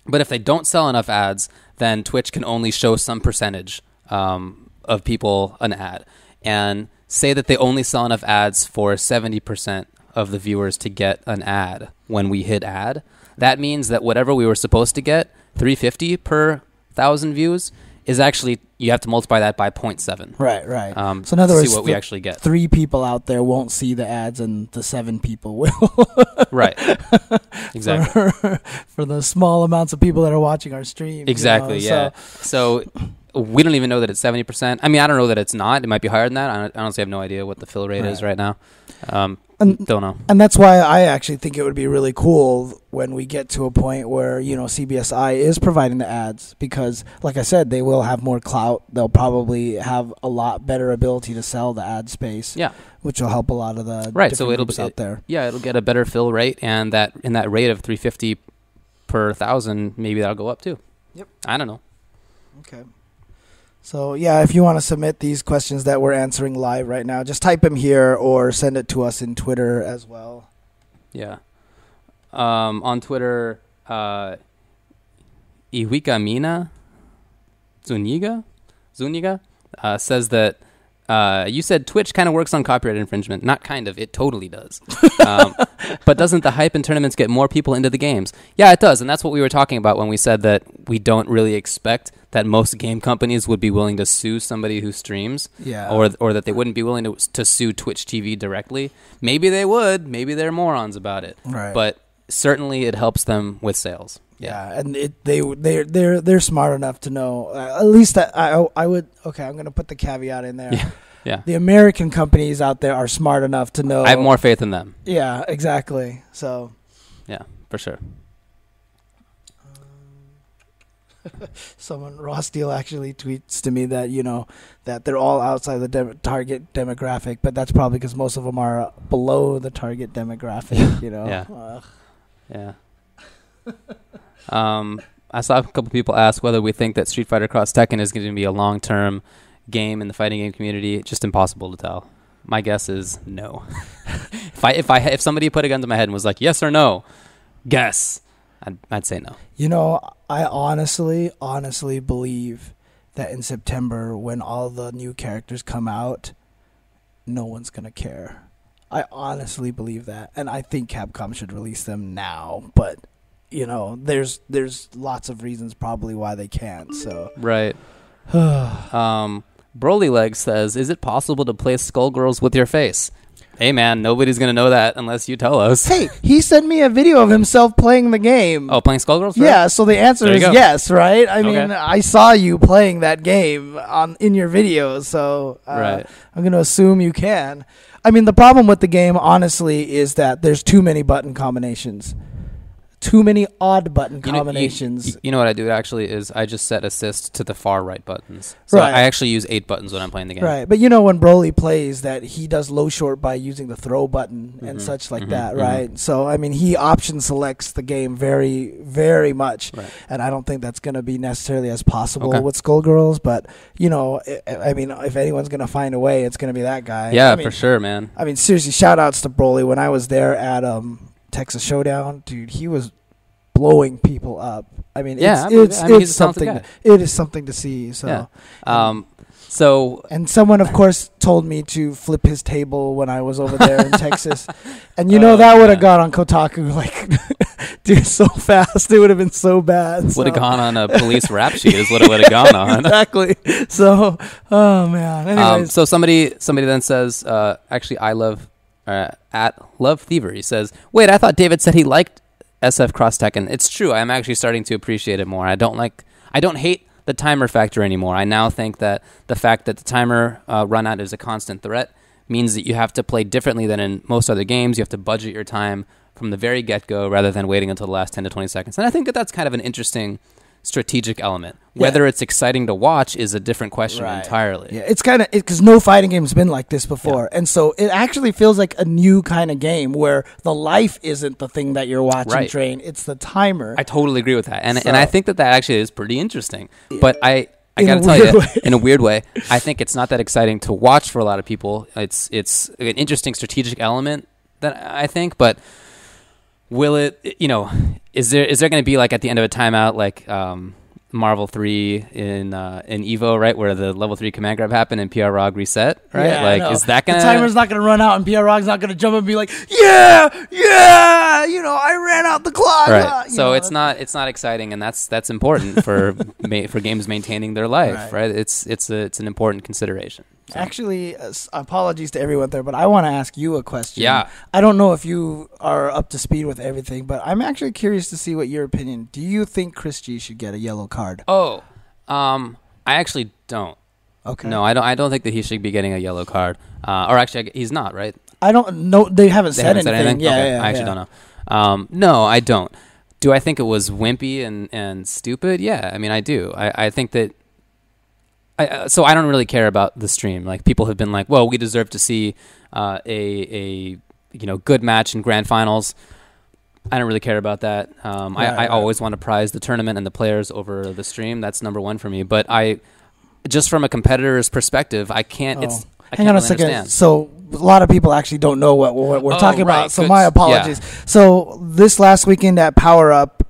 But if they don't sell enough ads, then Twitch can only show some percentage of people an ad. And say that they only sell enough ads for 70% of the viewers to get an ad when we hit ad. That means that whatever we were supposed to get, 350 per 1,000 views, is actually, you have to multiply that by 0.7.
Right. So in other words,
see what we actually get.
3 people out there won't see the ads, and the 7 people will.
Right. Exactly.
For the small amounts of people that are watching our stream.
Exactly. Yeah. So we don't even know that it's 70%. I mean, I don't know that it's not. It might be higher than that. I honestly have no idea what the fill rate is right now. Don't know.
And that's why I actually think it would be really cool when we get to a point where, CBSi is providing the ads, because, like I said, they will have more clout. They'll probably have a lot better ability to sell the ad space.
Yeah.
Which will help a lot of the groups out there.
Yeah, it'll get a better fill rate, and that in that rate of 350 per 1,000, maybe that'll go up too.
Yep.
I don't know.
Okay. So, yeah, if you want to submit these questions that we're answering live right now, just type them here or send it to us in Twitter as well.
Yeah. On Twitter, Ihuikamina Zuniga says that you said Twitch kind of works on copyright infringement. Not kind of. It totally does. But doesn't the hype in tournaments get more people into the games? Yeah, it does. And that's what we were talking about when we said that we don't really expect that most game companies would be willing to sue somebody who streams.
Yeah.
Or that they wouldn't be willing to sue Twitch TV directly. Maybe they would. Maybe they're morons about it.
Right.
But certainly it helps them with sales.
Yeah, and they're smart enough to know. At least I would. Okay, I'm going to put the caveat in there.
Yeah.
The American companies out there are smart enough to know.
I have more faith in them.
Yeah, exactly. So.
Yeah, for sure.
Someone, Ross Steele, actually tweets to me that that they're all outside the target demographic, but that's probably because most of them are below the target demographic.
Yeah. I saw a couple people ask whether we think that Street Fighter Cross Tekken is going to be a long-term game in the fighting game community. It's just impossible to tell. My guess is no. If somebody put a gun to my head and was like, yes or no, guess, I'd say no.
I honestly believe that in September, when all the new characters come out, no one's going to care. I honestly believe that. And I think Capcom should release them now. But, there's lots of reasons probably why they can't. So
Right. Broly Leg says, is it possible to play Skullgirls with your face? Hey, man, nobody's going to know that unless you tell us.
Hey, he sent me a video of himself playing the game.
Oh, playing Skullgirls? Right?
Yeah, so the answer is yes, right? I mean, I saw you playing that game in your videos, so
right.
I'm going to assume you can. I mean, the problem with the game, honestly, is that there's too many button combinations. Too many odd button combinations.
You know what I do actually is I just set assist to the far right buttons. So I actually use 8 buttons when I'm playing the game.
Right, but when Broly plays that, he does low short by using the throw button and such like that, right? So, I mean, he option selects the game very, very much. Right. And I don't think that's going to be necessarily as possible with Skullgirls. But, I mean, if anyone's going to find a way, it's going to be that guy.
Yeah, for sure, man.
I mean, seriously, shout outs to Broly. When I was there at Texas Showdown, dude, he was blowing people up. I mean, it's something. It is something to see. So, and someone, of course, told me to flip his table when I was over there in Texas, and that would have got on Kotaku dude, so fast. It would have been so bad.
Would have gone on a police rap sheet is what it would have gone on.
Exactly. So, oh man. Anyways.
So somebody then says, actually, I love. At Love Thiever, he says, wait, I thought David said he liked SF Cross Tekken. It's true. I'm actually starting to appreciate it more. I don't hate the timer factor anymore. I now think that the fact that the timer run out is a constant threat means that you have to play differently than in most other games. You have to budget your time from the very get-go rather than waiting until the last 10 to 20 seconds. And I think that that's kind of an interesting strategic element. Whether it's exciting to watch is a different question entirely.
Yeah, it's kind of because no fighting game's been like this before, and so it actually feels like a new kind of game where the life isn't the thing that you're watching train; it's the timer.
I totally agree with that, and I think that actually is pretty interesting. But I got to tell you, in a weird way, I think it's not that exciting to watch for a lot of people. It's an interesting strategic element that I think, but will it? is there going to be like at the end of a timeout like Marvel 3 in Evo, right, where the level 3 command grab happened and PR Rog reset, right?
Yeah,
like, is that gonna?
The timer's not gonna run out, and PR Rog's not gonna jump and be like, yeah, I ran out the clock.
Right. So it's not exciting, and that's important for for games maintaining their life, right? It's an important consideration. So.
Actually, apologies to everyone there, but I want to ask you a question.
Yeah.
I don't know if you are up to speed with everything, but I'm actually curious to see what your opinion. Do you think Chris G should get a yellow card?
Oh, I actually don't.
Okay.
No, I don't think that he should be getting a yellow card. Or actually, he's not, right?
I don't know. They haven't said anything. Yeah,
okay.
yeah,
I actually don't know. No, I don't. Do I think it was wimpy and stupid? Yeah, I mean, I do. I think that. So I don't really care about the stream. Like, people have been like, "Well, we deserve to see a good match in grand finals." I don't really care about that. I always want to prize the tournament and the players over the stream. That's number one for me. But just from a competitor's perspective, I can't.
Hang on a second.
Understand.
So a lot of people actually don't know what we're talking about. So
Good.
my apologies.
Yeah.
So this last weekend at Power Up,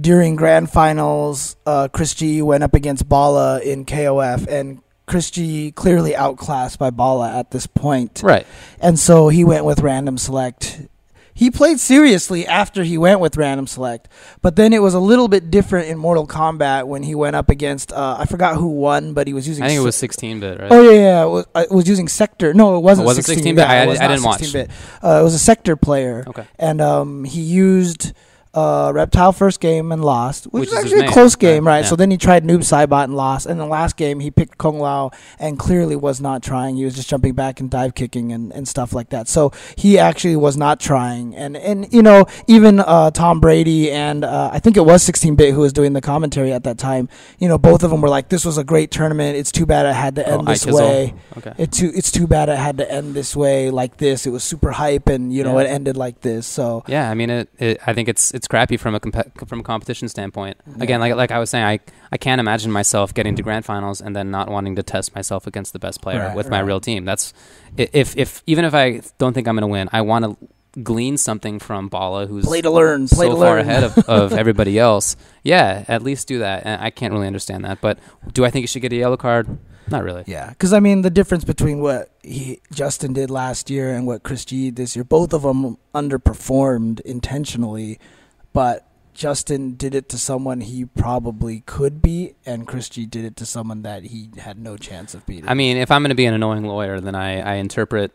during grand finals, Chris G went up against Bala in KOF, and Chris G clearly outclassed by Bala at this point.
Right.
And so he went with random select. He played seriously after he went with random select, but then it was a little bit different in Mortal Kombat when he went up against I forgot who won, but he was using.
I think it was 16-bit, right?
Oh yeah. It was using Sector. No, it wasn't.
16-bit. I didn't watch.
16-bit. It was a Sector player.
Okay.
And he used Reptile first game and lost, which was
is
actually
his
a close
main,
game, right?
Yeah.
So then he tried Noob Saibot and lost. And the last game, he picked Kung Lao and clearly was not trying. He was just jumping back and dive kicking and stuff like that. So he actually was not trying. And even Tom Brady and I think it was 16-bit who was doing the commentary at that time, both of them were like, this was a great tournament. It's too bad it had to end this way.
Okay.
It's too bad it had to end this way, like this. It was super hype, and it ended like this. So
yeah, I mean, I think it's crappy from a competition standpoint. Again, like I was saying, I can't imagine myself getting to grand finals and then not wanting to test myself against the best player with my real team. That's even if I don't think I'm going to win, I want to glean something from Bala, who's
play to learn,
far ahead of everybody else. Yeah, at least do that. And I can't really understand that. But do I think he should get a yellow card? Not really.
Yeah, because I mean, the difference between what Justin did last year and what Chris G did this year, both of them underperformed intentionally, but Justin did it to someone he probably could beat, and Chris G did it to someone that he had no chance of beating.
I mean, if I'm going to be an annoying lawyer, then I interpret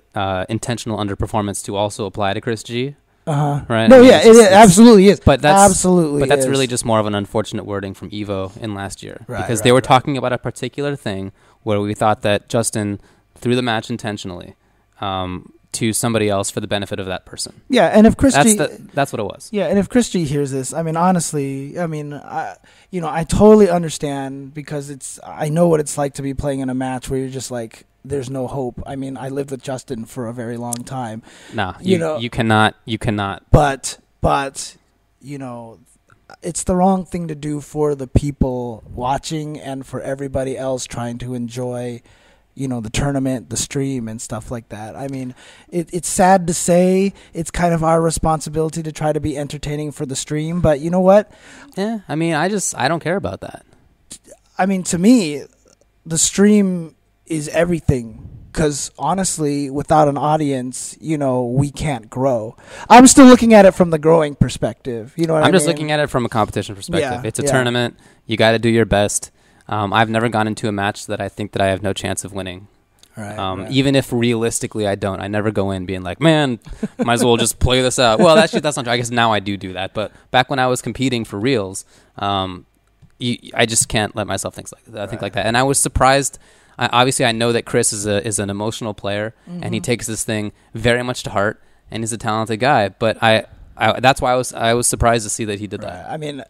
intentional underperformance to also apply to Chris G. Right?
No, it absolutely is.
But that's
absolutely.
But that's really just more of an unfortunate wording from Evo in last year, because they were talking about a particular thing where we thought that Justin threw the match intentionally to somebody else for the benefit of that person.
Yeah, and if Chris G...
That's what it was.
Yeah, and if Chris G hears this, I mean, honestly, I totally understand, because I know what it's like to be playing in a match where you're just like, there's no hope. I mean, I lived with Justin for a very long time.
No, you cannot.
But it's the wrong thing to do for the people watching and for everybody else trying to enjoy the tournament, the stream, and stuff like that. I mean, it's sad to say it's kind of our responsibility to try to be entertaining for the stream, but you know what?
Yeah, I mean, I don't care about that.
I mean, to me, the stream is everything, because honestly, without an audience, we can't grow. I'm still looking at it from the growing perspective. You know what I mean?
I'm just looking at it from a competition perspective.
Yeah,
it's a tournament. You got to do your best. I've never gone into a match that I think that I have no chance of winning.
Right.
Even if realistically I don't. I never go in being like, man, might as well just play this out. Well, that's not true. I guess now I do that. But back when I was competing for reals, I just can't let myself think like that. And I was surprised. Obviously, I know that Chris is an emotional player, and he takes this thing very much to heart, and he's a talented guy. But that's why I was surprised to see that he did that.
I mean,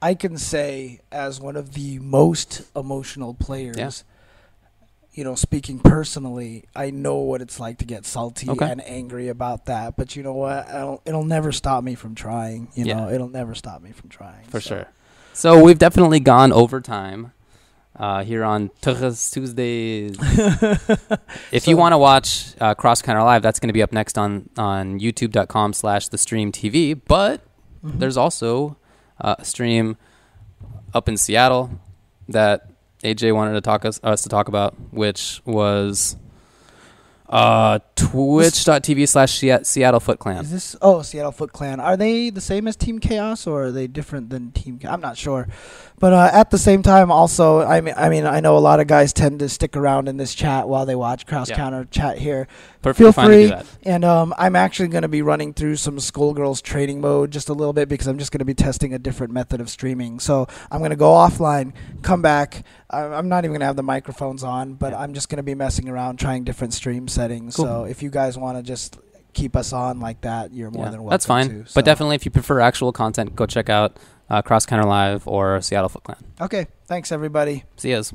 I can say, as one of the most emotional players, speaking personally, I know what it's like to get salty and angry about that. But you know what? It'll never stop me from trying. It'll never stop me from trying.
For sure. So we've definitely gone over time here on Tuesdays. If you want to watch Cross Counter Live, that's going to be up next on youtube.com/thestreamtv. But there's also a stream up in Seattle that AJ wanted to us to talk about, which was twitch.tv/Seattle Foot Clan.
Is this Seattle Foot Clan? Are they the same as Team Chaos, or are they different than Team Chaos? I'm not sure. But at the same time, also, I mean, I know a lot of guys tend to stick around in this chat while they watch Cross Counter chat here.
Perfectly
Feel free.
fine to do that.
And I'm actually going to be running through some Skullgirls training mode just a little bit, because I'm just going to be testing a different method of streaming. So I'm going to go offline, come back. I'm not even going to have the microphones on, but I'm just going to be messing around, trying different stream settings.
Cool.
So if you guys want to just keep us on like that, you're more than welcome.
That's fine.
To, so.
But definitely, if you prefer actual content, go check out Cross Counter Live or Seattle Foot Clan.
Okay. Thanks, everybody.
See yas.